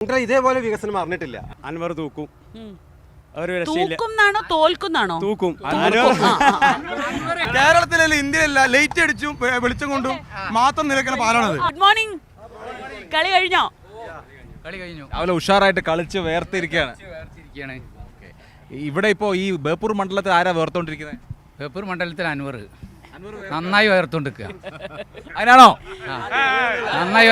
ഇതേപോലെ വികസനം അറിഞ്ഞിട്ടില്ല. അൻവർ തൂക്കും. തൂക്കും. കേരളത്തിലല്ല ഇന്ത്യയിലല്ല ലൈറ്റ് അടിച്ചും വെളിച്ചം കൊണ്ടും മാത്രം നിലക്കുന്ന പാലാണത്. Good morning. കളി കഴിഞ്ഞോ? രാവിലെ ഉഷാറായിട്ട് കളിച്ച് വേർതിരിക്കുകയാണ്. ഇവിടെ ഇപ്പോ ഈ ബേപ്പൂർ മണ്ഡലത്തിൽ ആരാ വേർത്തോണ്ടിരിക്കുന്നത്? ബേപ്പൂർ മണ്ഡലത്തിൽ അൻവർ നന്നായി വേർത്തോണ്ടിരിക്കുക. അതിനാണോ? നന്നായി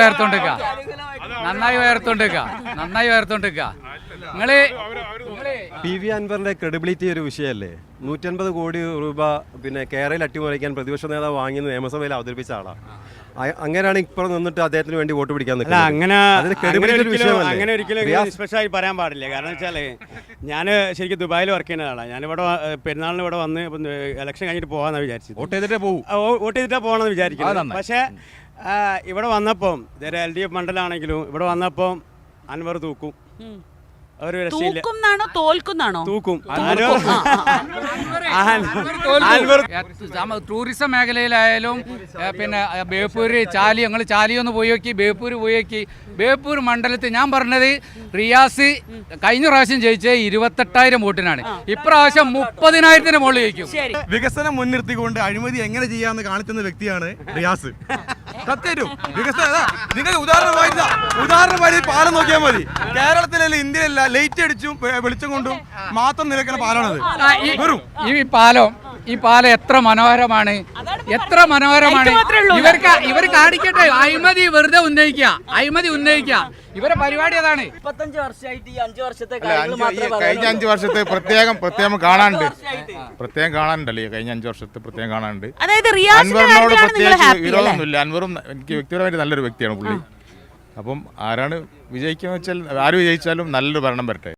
വേർത്തോണ്ടിരിക്കുക. നിങ്ങള് PV അൻവറിന്റെ ക്രെഡിബിലിറ്റി ഒരു വിഷയമല്ലേ? 150 കോടി രൂപ പിന്നെ കേരളയിൽ അട്ടിമറിക്കാൻ പ്രതിപക്ഷ നേതാവ് വാങ്ങി നിയമസഭയിൽ അവതരിപ്പിച്ച ആളാണ്. അങ്ങനെയാണ് ഇപ്പോൾ നിന്നിട്ട് അദ്ദേഹത്തിന് വേണ്ടി വോട്ട് പിടിക്കാൻ അങ്ങനെ ഒരിക്കലും സ്പെഷ്യലായി പറയാൻ പാടില്ല. കാരണം വെച്ചാല് ഞാൻ ശരിക്കും ദുബായിൽ വർക്ക് ചെയ്യുന്ന ആളാണ്. ഞാനിവിടെ പെരുന്നാളിന് ഇവിടെ വന്ന് ഇലക്ഷൻ കഴിഞ്ഞിട്ട് പോകാമെന്നാണ് വിചാരിച്ചത്. വോട്ട് ചെയ്തിട്ടേ പോകണമെന്ന് വിചാരിക്കുന്നത്. പക്ഷേ ഇവിടെ വന്നപ്പം LDF മണ്ഡലമാണെങ്കിലും ഇവിടെ വന്നപ്പം അൻവർ തൂക്കും. തൂക്കും. ടൂറിസം മേഖലയിലായാലും പിന്നെ ബേപ്പൂര് ചാലി, ഞങ്ങൾ ചാലി ഒന്ന് പോയി നോക്കി, ബേപ്പൂർ പോയി നോക്കി. ബേപ്പൂർ മണ്ഡലത്തിൽ ഞാൻ പറഞ്ഞത് റിയാസ് കഴിഞ്ഞ പ്രാവശ്യം ജയിച്ചത് 28,000 വോട്ടിനാണ്. ഇപ്രാവശ്യം 30,000 മുകളിൽ ജയിക്കും. വികസനം മുൻനിർത്തിക്കൊണ്ട് അഴിമതി എങ്ങനെ ചെയ്യാമെന്ന് കാണിക്കുന്ന വ്യക്തിയാണ് റിയാസ്. സത്യം വികസനം നിങ്ങൾക്ക് ഉദാഹരണമായി പാലം നോക്കിയാൽ മതി. കേരളത്തിലല്ല ഇന്ത്യയിലല്ല ലൈറ്റ് അടിച്ചും വെളിച്ചം കൊണ്ടും മാത്രം നിലക്കുന്ന പാലാണത്. ഈ പാലം എത്ര മനോഹരമാണ്. ഇവർക്ക് കാണിക്കട്ടെ. അഴിമതി വെറുതെ ഉന്നയിക്കുക. ഇവരെ പരിപാടി അതാണ്. 25 വർഷമായിട്ട് ഈ 5 വർഷത്തെ കഴിഞ്ഞ 5 വർഷത്തെ പ്രത്യേകം കാണാനുണ്ട്. കാണാനുണ്ടല്ലോ കഴിഞ്ഞ 5 വർഷത്തെ പ്രത്യേകം കാണാനുണ്ട്. അൻവറിനോട് പ്രത്യേകിച്ച് വിരോധമൊന്നുമില്ല. അൻവറും എനിക്ക് വ്യക്തിപരമായിട്ട് നല്ലൊരു വ്യക്തിയാണ് പുള്ളി. അപ്പം ആരാണ് വിജയിക്കുക വെച്ചാൽ ആര് വിജയിച്ചാലും നല്ലൊരു ഭരണം വരട്ടെ.